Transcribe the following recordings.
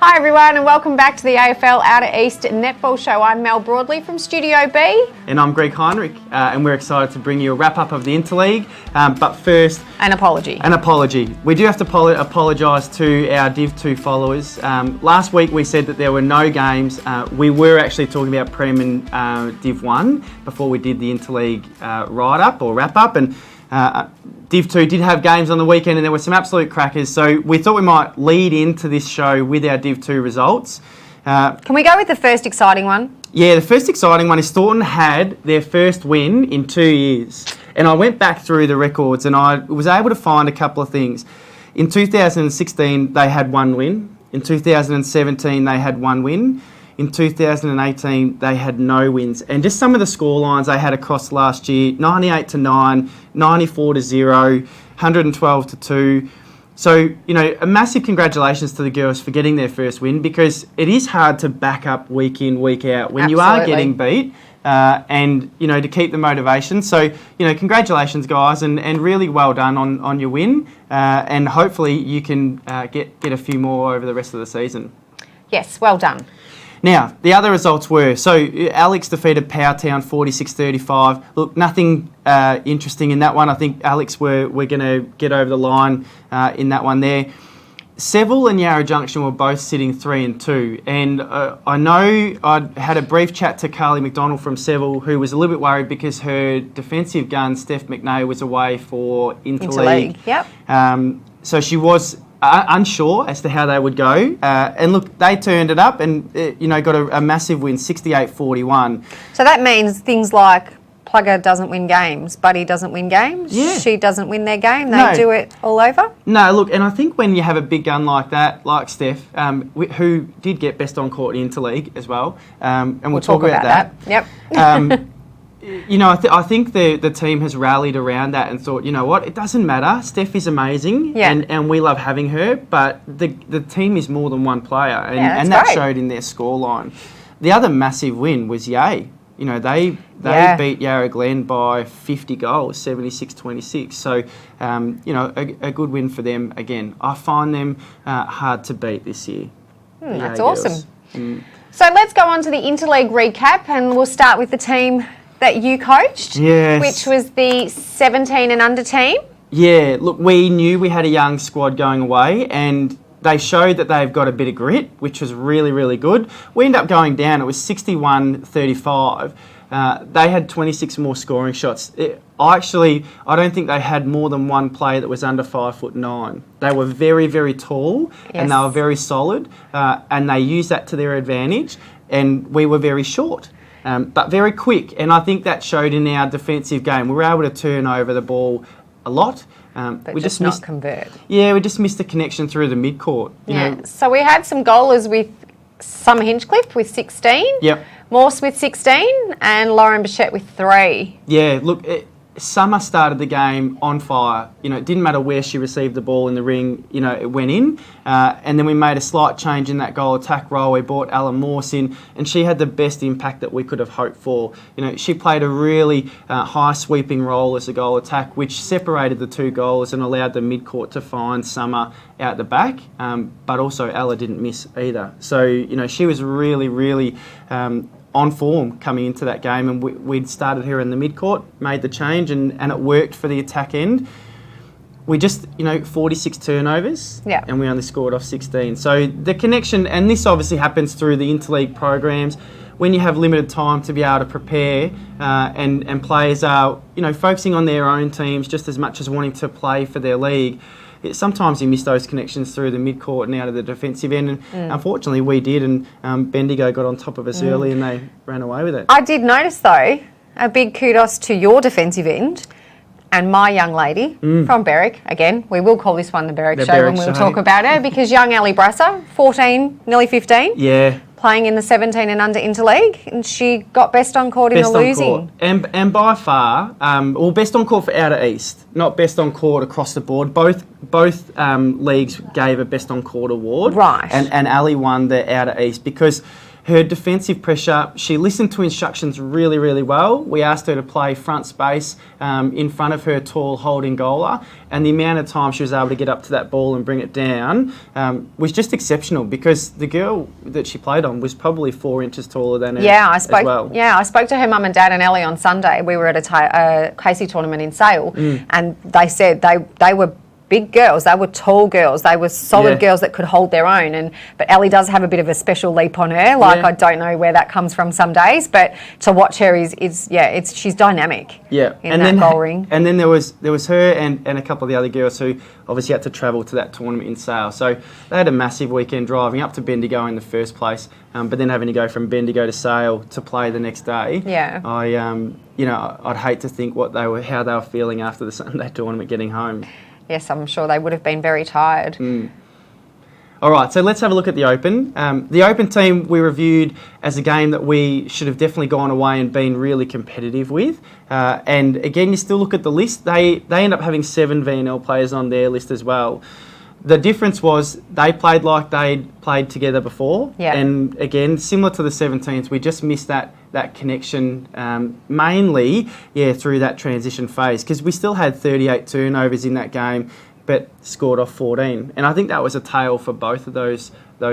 Hi everyone and welcome back to the AFL Outer East Netball Show. I'm Mel Broadley from Studio B. And I'm Greg Heinrich and we're excited to bring you a wrap-up of the Interleague. But first... An apology. We do have to apologise to our Div 2 followers. Last week we said that there were no games. We were actually talking about Prem and Div 1 before we did the Interleague write-up or wrap-up. And Div 2 did have games on the weekend and there were some absolute crackers, so we thought we might lead into this show with our Div 2 results. Can we go with the first exciting one? Yeah, the first exciting one is Thornton had their first win in 2 years. And I went back through the records and I was able to find a couple of things. In 2016, they had one win. In 2017, they had one win. In 2018, they had no wins. And just some of the scorelines they had across last year, 98-9, 94-0, 112-2. So, a massive congratulations to the girls for getting their first win, because it is hard to back up week in, week out when you are getting beat and, to keep the motivation. So, congratulations, guys, and really well done on your win. And hopefully you can get a few more over the rest of the season. Yes, well done. Now, the other results were, so Alex defeated Powertown 46-35. Look, nothing interesting in that one. I think Alex we're going to get over the line in that one there. Seville and Yarra Junction were both sitting 3-2. And I know I had a brief chat to Carly McDonald from Seville, who was a little bit worried because her defensive gun, Steph McNay, was away for Interleague. Yep. So she was unsure as to how they would go. And look, they turned it up and, got a massive win, 68-41. So that means things like Plugger doesn't win games, Buddy doesn't win games, She doesn't win their game, they do it all over? No, look, and I think when you have a big gun like that, like Steph, who did get best on court in Interleague as well, and we'll talk about that. Yep. I think the team has rallied around that and thought, you know what, it doesn't matter. Steph is amazing and we love having her, but the team is more than one player and that showed in their scoreline. The other massive win was Yay. They beat Yarra Glen by 50 goals, 76-26. So, a good win for them again. I find them hard to beat this year. That's awesome. So let's go on to the Interleague recap and we'll start with the team that you coached, which was the 17 and under team. Yeah, look, we knew we had a young squad going away and they showed that they've got a bit of grit, which was really, really good. We ended up going down. It was 61-35. They had 26 more scoring shots. I don't think they had more than one player that was under 5'9". They were very, very tall and they were very solid and they used that to their advantage, and we were very short. But very quick, and I think that showed in our defensive game. We were able to turn over the ball a lot. But we just not convert. Yeah, we just missed the connection through the mid-court. So we had some goalers with Summer Hinchcliffe with 16, Morse with 16, and Lauren Bichette with 3. Yeah, look, Summer started the game on fire. It didn't matter where she received the ball in the ring, it went in. And then we made a slight change in that goal attack role. We brought Ella Morse in, and she had the best impact that we could have hoped for. She played a really high sweeping role as a goal attack, which separated the two goals and allowed the mid-court to find Summer out the back. But also Ella didn't miss either. So, she was really, really on form coming into that game, and we'd started her in the mid-court, made the change, and it worked for the attack end. We just, 46 turnovers, and we only scored off 16. So the connection, and this obviously happens through the interleague programs, when you have limited time to be able to prepare and players are, focusing on their own teams just as much as wanting to play for their league. Sometimes you miss those connections through the mid-court and out of the defensive end, and unfortunately we did, and Bendigo got on top of us early and they ran away with it. I did notice though, a big kudos to your defensive end and my young lady from Berwick. Again, we will call this one the Berwick Show when we'll talk about her, because young Ellie Brasser, 14, nearly 15. Playing in the 17 and under interleague, and she got best on court in the losing. And by far, best on court for Outer East, not best on court across the board. Both leagues gave a best on court award. Right. And Ali won the Outer East because her defensive pressure, she listened to instructions really, really well. We asked her to play front space in front of her tall holding goaler, and the amount of time she was able to get up to that ball and bring it down was just exceptional, because the girl that she played on was probably 4 inches taller than her as well. Yeah, I spoke to her mum and dad and Ellie on Sunday. We were at a Casey tournament in Sale, and they said they were big girls. They were tall girls. They were solid girls that could hold their own. But Ellie does have a bit of a special leap on her. I don't know where that comes from some days, but to watch her she's dynamic. Yeah, in that goal ring. And then there was her and a couple of the other girls who obviously had to travel to that tournament in Sale. So they had a massive weekend driving up to Bendigo in the first place, but then having to go from Bendigo to Sale to play the next day. Yeah. I'd hate to think how they were feeling after the Sunday tournament getting home. Yes, I'm sure they would have been very tired. All right, so let's have a look at the Open. The Open team we reviewed as a game that we should have definitely gone away and been really competitive with. And again, you still look at the list, they end up having 7 VNL players on their list as well. The difference was they played like they'd played together before. Yeah. And again, similar to the 17s, we just missed that connection mainly through that transition phase, because we still had 38 turnovers in that game but scored off 14. And I think that was a tale for both of those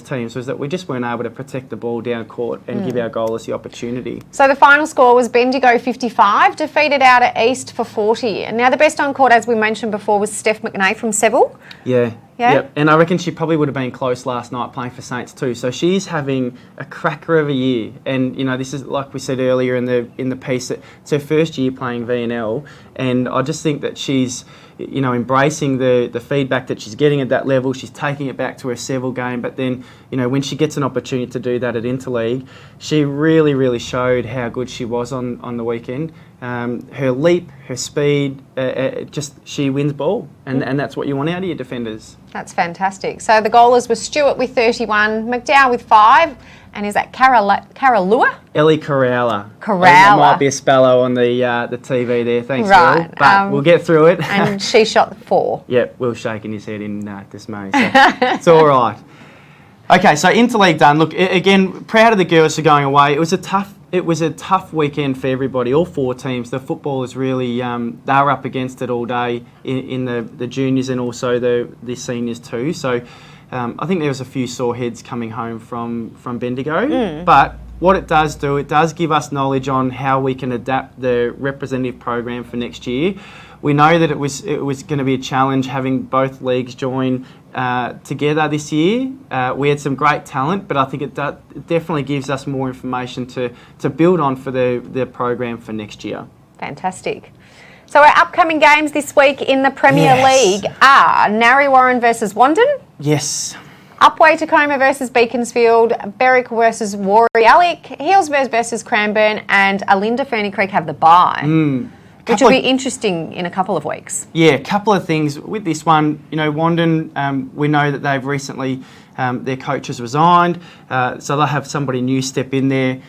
teams, was that we just weren't able to protect the ball down court and give our goalers the opportunity. So the final score was Bendigo 55, defeated out at East for 40. And now the best on court, as we mentioned before, was Steph McNay from Seville. Yeah. Yep. And I reckon she probably would have been close last night playing for Saints too. So she's having a cracker of a year. And, this is, like we said earlier in the piece, that it's her first year playing VNL. And I just think that she's, embracing the feedback that she's getting at that level. She's taking it back to her Seville game. But then, when she gets an opportunity to do that at Interleague, she really, really showed how good she was on the weekend. Her leap, her speed, she wins ball. And that's what you want out of your defenders. That's fantastic. So the goalers were Stewart with 31, McDowell with 5, and is that Caralua? Ellie Corrala. There might be a spello on the TV there, thanks, right. Will. But we'll get through it. And she shot 4. Yep, Will's shaking his head in dismay. So it's all right. Okay, so Interleague done. Look, again, proud of the girls for going away. It was a tough weekend for everybody, all 4 teams. The footballers really, they were up against it all day in the juniors and also the seniors too. So I think there was a few sore heads coming home from Bendigo. But what it does give us knowledge on how we can adapt the representative program for next year. We know that it was going to be a challenge having both leagues join together this year. We had some great talent, but I think it definitely gives us more information to build on for the program for next year. Fantastic. So our upcoming games this week in the Premier League are Narre Warren versus Wandon. Yes. Upway Tacoma versus Beaconsfield, Berwick versus Warrialic, Healesburg versus Cranbourne, and Alinda Ferny Creek have the bye. Which will be interesting in a couple of weeks. Yeah, a couple of things with this one. Wandon, we know that they've recently, their coach has resigned, so they'll have somebody new step in there.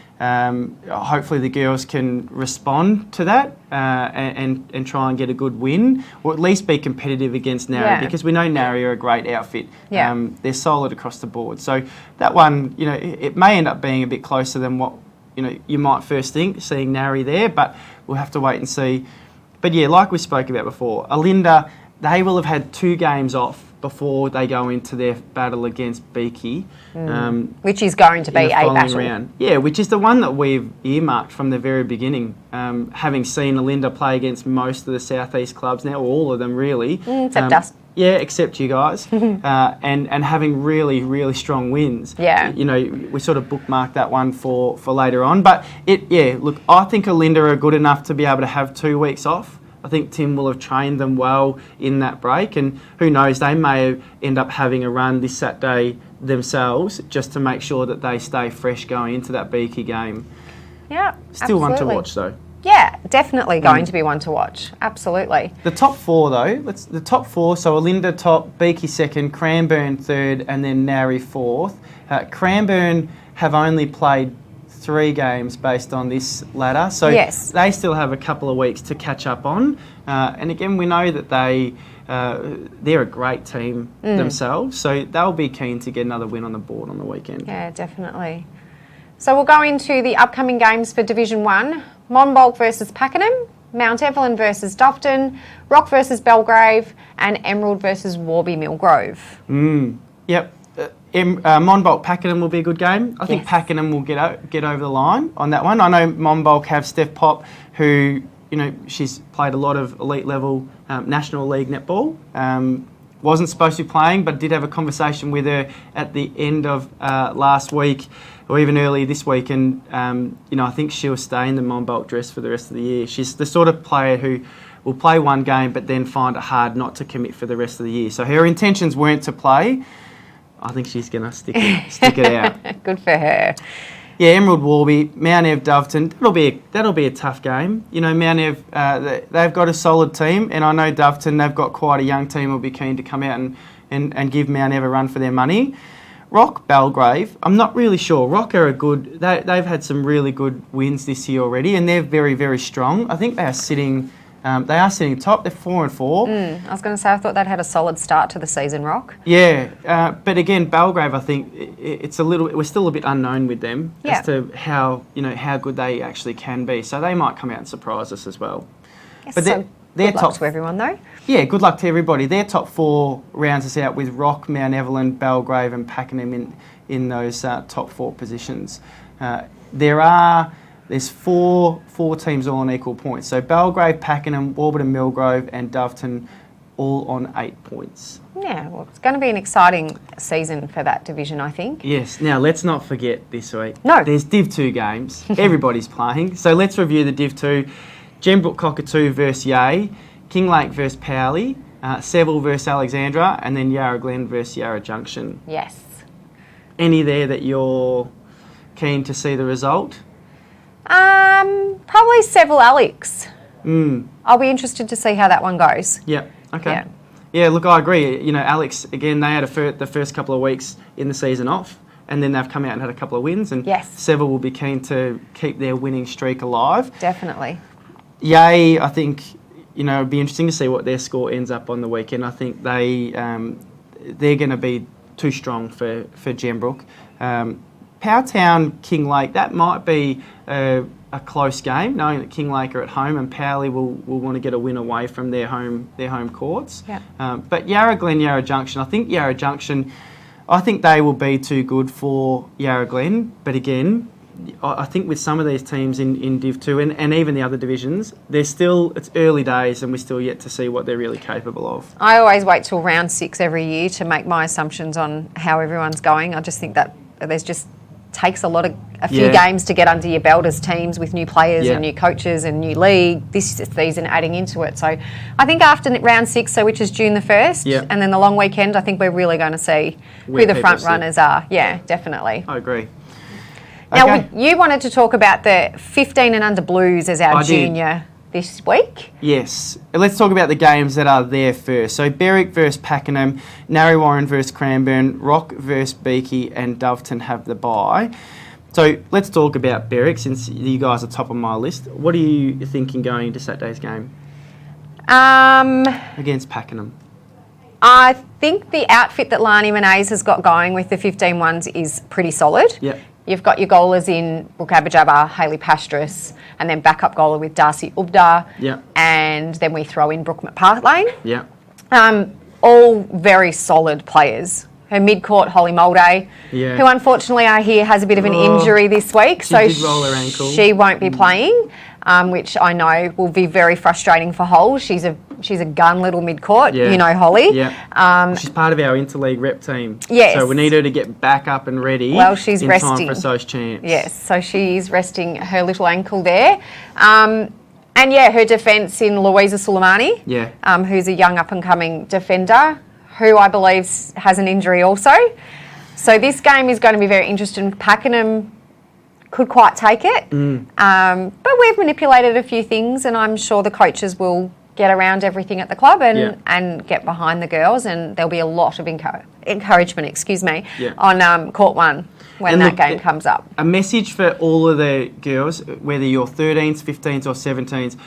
Hopefully the girls can respond to that and try and get a good win, or at least be competitive against Narre, because we know Narre are a great outfit. They're solid across the board. So that one, it may end up being a bit closer than what you might first think, seeing Narre there, but we'll have to wait and see. But yeah, like we spoke about before, Alinda, they will have had 2 games off before they go into their battle against Beaky. Which is going to be a battle. Round. Yeah, which is the one that we've earmarked from the very beginning, having seen Alinda play against most of the Southeast clubs now, all of them really. Except us. Yeah, except you guys, and having really, really strong wins. Yeah. We sort of bookmarked that one for later on. But look, I think Alinda are good enough to be able to have 2 weeks off. I think Tim will have trained them well in that break, and who knows, they may end up having a run this Saturday themselves just to make sure that they stay fresh going into that Beaky game. Yeah, Still one to watch though. Yeah, definitely going to be one to watch. Absolutely. The top 4 though, the top 4, so Alinda top, Beaky second, Cranbourne third, and then Narre fourth. Cranbourne have only played 3 games based on this ladder, so they still have a couple of weeks to catch up on. And again, we know that they're a great team themselves, so they'll be keen to get another win on the board on the weekend. Yeah, definitely. So we'll go into the upcoming games for Division 1. Monbulk versus Pakenham, Mount Evelyn versus Dufton, Rock versus Belgrave, and Emerald versus Warby Millgrove. Yep. Monbulk Pakenham will be a good game. I think Pakenham will get over the line on that one. I know Monbulk have Steph Pop, who, she's played a lot of elite level National League netball. Wasn't supposed to be playing, but did have a conversation with her at the end of last week, or even early this week, and I think she'll stay in the Monbulk dress for the rest of the year. She's the sort of player who will play one game, but then find it hard not to commit for the rest of the year. So her intentions weren't to play. I think she's going to stick it out. Good for her. Yeah, Emerald Warby, Mount Ev Doveton. That'll be a tough game. Mount Ev, they've got a solid team, and I know Doveton, they've got quite a young team. Will be keen to come out and give Mount Ev a run for their money. Rock Belgrave, I'm not really sure. Rock are they've had some really good wins this year already, and they're very, very strong. I think they are sitting top. They're 4-4. I was going to say, I thought they'd had a solid start to the season, Rock. Yeah, but again, Belgrave, I think we're still a bit unknown with them as to how good they actually can be. So they might come out and surprise us as well. Yes, but they're top to everyone though. Yeah, good luck to everybody. Their top 4 rounds us out with Rock, Mount Evelyn, Belgrave, and Pakenham in those top 4 positions. There's four teams all on equal points. So Belgrave, Pakenham, Warburton, Millgrove, and Doveton all on 8 points. Yeah, well, it's going to be an exciting season for that division, I think. Yes. Now, let's not forget this week. No. There's Div 2 games. Everybody's playing. So let's review the Div 2. Gembrook Cockatoo versus Yea, Kinglake versus Powley, Seville versus Alexandra, and then Yarra Glen versus Yarra Junction. Yes. Any there that you're keen to see the result? Probably Seville Alex. I'll be interested to see how that one goes. Yeah. Okay. Yeah. Look, I agree. Alex, again, they had the first couple of weeks in the season off, and then they've come out and had a couple of wins. And Seville will be keen to keep their winning streak alive. Definitely. Yay, I think it'd be interesting to see what their score ends up on the weekend. I think they're going to be too strong for Gembrook. Powtown, Kinglake, that might be a close game, knowing that Kinglake are at home and Powley will want to get a win away from their home courts. Yeah. But Yarra Glen, Yarra Junction, I think Yarra Junction, they will be too good for Yarra Glen. But again, I think with some of these teams in Div 2 and even the other divisions, it's early days and we're still yet to see what they're really capable of. I always wait till round 6 every year to make my assumptions on how everyone's going. I just think that takes a few games to get under your belt as teams with new players and new coaches and new league this season adding into it. So I think after round 6, which is June the 1st, and then the long weekend, I think we're really going to see who the front runners are. Yeah, definitely. I agree. Now, you wanted to talk about the 15 and under Blues as our junior this week. Yes. Let's talk about the games that are there first. So Berwick versus Pakenham, Narre versus Cranbourne, Rock versus Beaky, and Doveton have the bye. So let's talk about Berwick, since you guys are top of my list. What are you thinking going into Saturday's game? Against Pakenham. I think the outfit that Lani Menez has got going with the 15 ones is pretty solid. Yeah. You've got your goalers in Brooke Abajaba, Hayley Pastris, and then backup goaler with Darcy Ubda. Yeah. And then we throw in Brooke McPartlane. Yeah. All very solid players. Her mid-court, Holly Mulday, who unfortunately I hear has a bit of an injury this week. She did roll her ankle. She won't be playing, which I know will be very frustrating for Hol. She's a gun little mid-court, Holly. Yeah. She's part of our interleague rep team. Yes. So we need her to get back up and ready. Well, she's resting. Time for So's chance. Yes, so she's resting her little ankle there. And her defence in Louisa Suleimani, who's a young up-and-coming defender, who I believe has an injury also. So this game is going to be very interesting. Pakenham could quite take it. But we've manipulated a few things, and I'm sure the coaches will get around everything at the club and get behind the girls, and there'll be a lot of encouragement, on Court 1 when that game comes up. A message for all of the girls, whether you're 13s, 15s or 17s,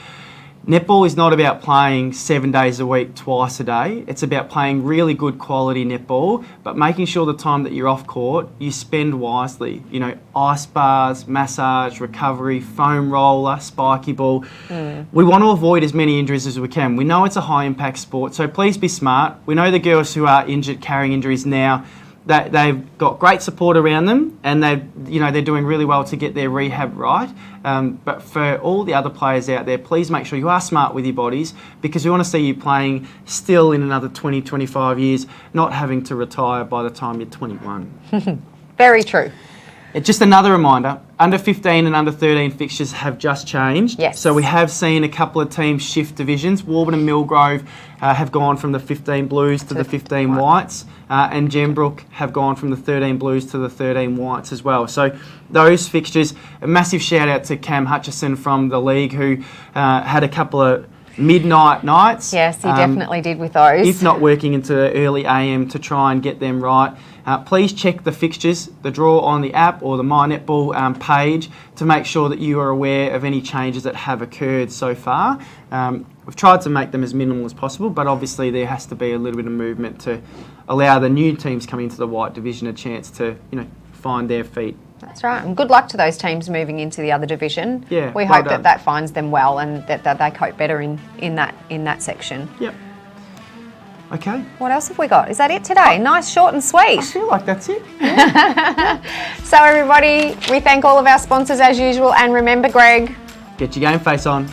Netball is not about playing 7 days a week, twice a day. It's about playing really good quality netball, but making sure the time that you're off court, you spend wisely. You know, ice bars, massage, recovery, foam roller, spiky ball. We want to avoid as many injuries as we can. We know it's a high impact sport, so please be smart. We know the girls who are injured, carrying injuries now, that they've got great support around them, and they're doing really well to get their rehab right. But for all the other players out there, please make sure you are smart with your bodies, because we want to see you playing still in another 20, 25 years, not having to retire by the time you're 21. Very true. Just another reminder, under 15 and under 13 fixtures have just changed. Yes. So we have seen a couple of teams shift divisions. Warburton and Millgrove have gone from the 15 Blues to the 15 Whites, and Gembrook have gone from the 13 Blues to the 13 Whites as well. So those fixtures, a massive shout out to Cam Hutchison from the league, who had a couple of midnight nights. Yes, he definitely did with those. If not working into early AM to try and get them right. Please check the fixtures, the draw on the app or the My Netball page, to make sure that you are aware of any changes that have occurred so far. We've tried to make them as minimal as possible, but obviously there has to be a little bit of movement to allow the new teams coming into the White Division a chance to, find their feet. That's right, and good luck to those teams moving into the other division. Yeah, we well hope done. that finds them well, and that they cope better in that section. Yep. Okay. What else have we got? Is that it today? Nice, short and sweet. I feel like that's it. So everybody, we thank all of our sponsors as usual, and remember, Greg, Get your game face on.